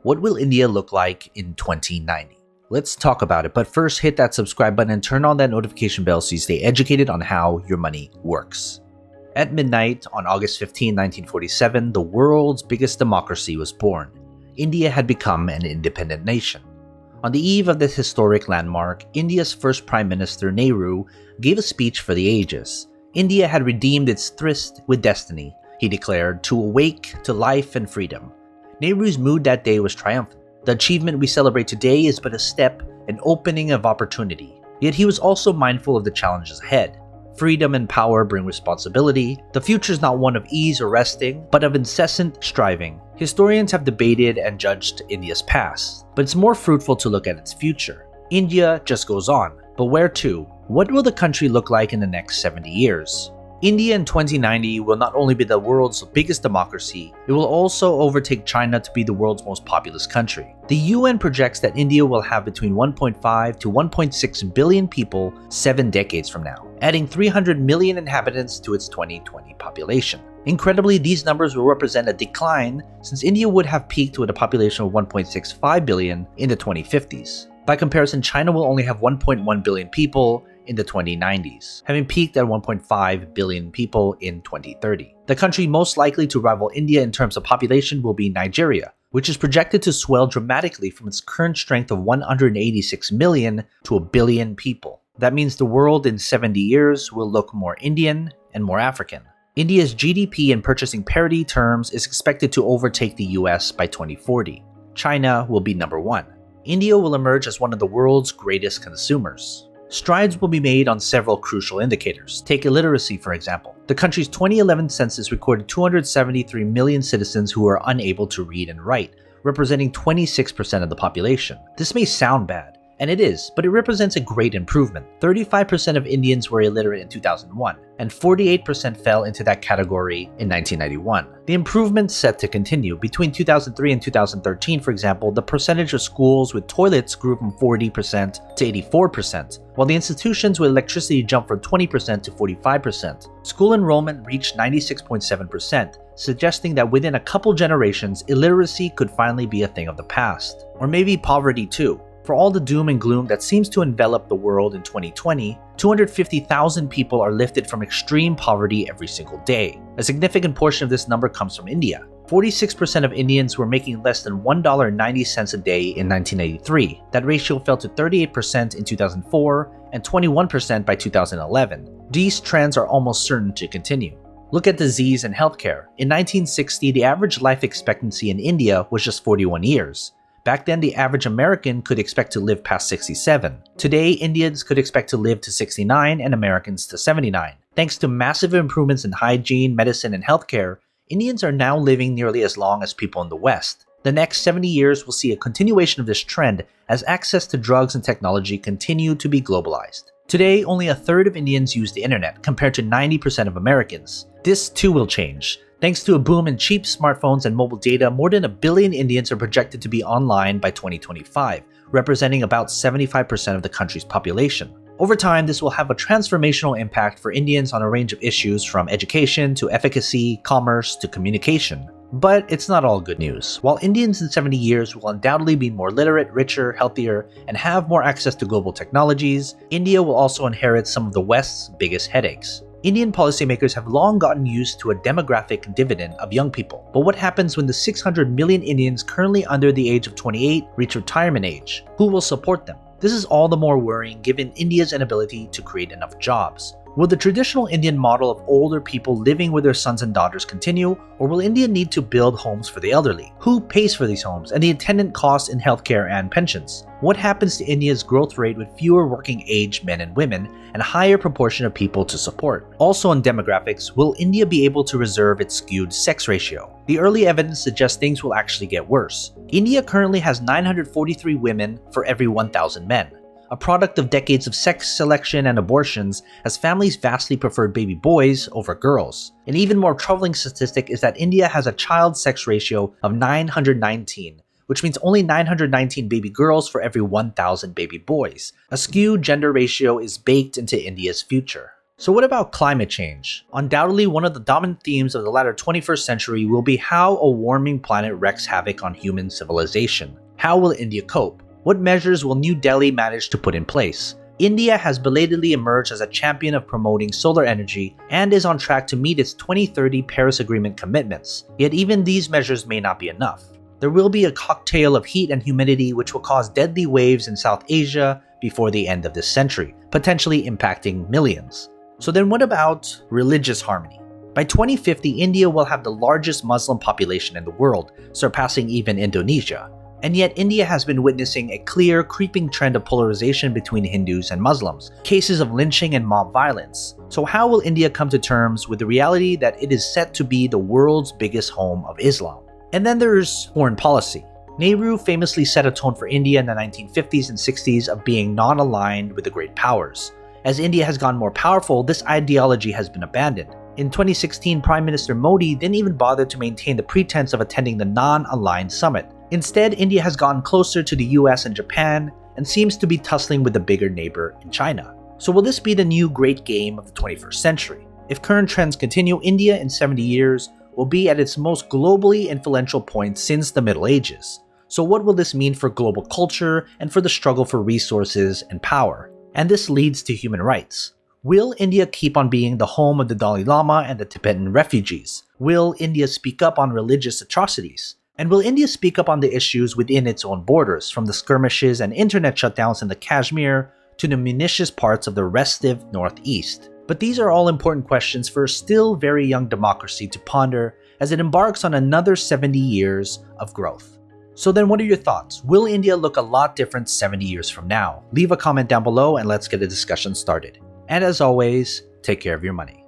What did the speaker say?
What will India look like in 2090? Let's talk about it, but first hit that subscribe button and turn on that notification bell so you stay educated on how your money works. At midnight on August 15, 1947, the world's biggest democracy was born. India had become an independent nation. On the eve of this historic landmark, India's first Prime Minister Nehru gave a speech for the ages. India had redeemed its tryst with destiny, he declared, to awake to life and freedom. Nehru's mood that day was triumphant. The achievement we celebrate today is but a step, an opening of opportunity. Yet he was also mindful of the challenges ahead. Freedom and power bring responsibility. The future is not one of ease or resting, but of incessant striving. Historians have debated and judged India's past, but it's more fruitful to look at its future. India just goes on, but where to? What will the country look like in the next 70 years? India in 2090 will not only be the world's biggest democracy, it will also overtake China to be the world's most populous country. The UN projects that India will have between 1.5 to 1.6 billion people 7 decades from now, adding 300 million inhabitants to its 2020 population. Incredibly, these numbers will represent a decline since India would have peaked with a population of 1.65 billion in the 2050s. By comparison, China will only have 1.1 billion people in the 2090s, having peaked at 1.5 billion people in 2030. The country most likely to rival India in terms of population will be Nigeria, which is projected to swell dramatically from its current strength of 186 million to a billion people. That means the world in 70 years will look more Indian and more African. India's GDP in purchasing parity terms is expected to overtake the US by 2040. China will be number 1. India will emerge as one of the world's greatest consumers. Strides will be made on several crucial indicators. Take illiteracy, for example. The country's 2011 census recorded 273 million citizens who are unable to read and write, representing 26% of the population. This may sound bad, and it is, but it represents a great improvement. 35% of Indians were illiterate in 2001, and 48% fell into that category in 1991. The improvement set to continue. Between 2003 and 2013, for example, the percentage of schools with toilets grew from 40% to 84%, while the institutions with electricity jumped from 20% to 45%. School enrollment reached 96.7%, suggesting that within a couple generations, illiteracy could finally be a thing of the past. Or maybe poverty too. For all the doom and gloom that seems to envelop the world in 2020, 250,000 people are lifted from extreme poverty every single day. A significant portion of this number comes from India. 46% of Indians were making less than $1.90 a day in 1983. That ratio fell to 38% in 2004 and 21% by 2011. These trends are almost certain to continue. Look at disease and healthcare. In 1960, the average life expectancy in India was just 41 years. Back then, the average American could expect to live past 67. Today, Indians could expect to live to 69 and Americans to 79. Thanks to massive improvements in hygiene, medicine, and healthcare, Indians are now living nearly as long as people in the West. The next 70 years will see a continuation of this trend as access to drugs and technology continue to be globalized. Today, only a third of Indians use the internet, compared to 90% of Americans. This too will change. Thanks to a boom in cheap smartphones and mobile data, more than 1 billion Indians are projected to be online by 2025, representing about 75% of the country's population. Over time, this will have a transformational impact for Indians on a range of issues from education to efficacy, commerce to communication. But it's not all good news. While Indians in 70 years will undoubtedly be more literate, richer, healthier, and have more access to global technologies, India will also inherit some of the West's biggest headaches. Indian policymakers have long gotten used to a demographic dividend of young people. But what happens when the 600 million Indians currently under the age of 28 reach retirement age? Who will support them? This is all the more worrying given India's inability to create enough jobs. Will the traditional Indian model of older people living with their sons and daughters continue, or will India need to build homes for the elderly? Who pays for these homes and the attendant costs in healthcare and pensions? What happens to India's growth rate with fewer working-age men and women and a higher proportion of people to support? Also on demographics, will India be able to reserve its skewed sex ratio? The early evidence suggests things will actually get worse. India currently has 943 women for every 1,000 men. A product of decades of sex selection and abortions, as families vastly preferred baby boys over girls. An even more troubling statistic is that India has a child sex ratio of 919, which means only 919 baby girls for every 1,000 baby boys. A skewed gender ratio is baked into India's future. So what about climate change? Undoubtedly, one of the dominant themes of the latter 21st century will be how a warming planet wreaks havoc on human civilization. How will India cope? What measures will New Delhi manage to put in place? India has belatedly emerged as a champion of promoting solar energy and is on track to meet its 2030 Paris Agreement commitments. Yet even these measures may not be enough. There will be a cocktail of heat and humidity which will cause deadly waves in South Asia before the end of this century, potentially impacting millions. So then what about religious harmony? By 2050, India will have the largest Muslim population in the world, surpassing even Indonesia. And yet India has been witnessing a clear, creeping trend of polarization between Hindus and Muslims, cases of lynching and mob violence. So how will India come to terms with the reality that it is set to be the world's biggest home of Islam? And then there's foreign policy. Nehru famously set a tone for India in the 1950s and 60s of being non-aligned with the great powers. As India has gotten more powerful, this ideology has been abandoned. In 2016, Prime Minister Modi didn't even bother to maintain the pretense of attending the non-aligned summit. Instead, India has gotten closer to the US and Japan and seems to be tussling with the bigger neighbor in China. So will this be the new great game of the 21st century? If current trends continue, India in 70 years will be at its most globally influential point since the Middle Ages. So what will this mean for global culture and for the struggle for resources and power? And this leads to human rights. Will India keep on being the home of the Dalai Lama and the Tibetan refugees? Will India speak up on religious atrocities? And will India speak up on the issues within its own borders, from the skirmishes and internet shutdowns in the Kashmir to the munitions parts of the restive Northeast? But these are all important questions for a still very young democracy to ponder as it embarks on another 70 years of growth. So then what are your thoughts? Will India look a lot different 70 years from now? Leave a comment down below and let's get a discussion started. And as always, take care of your money.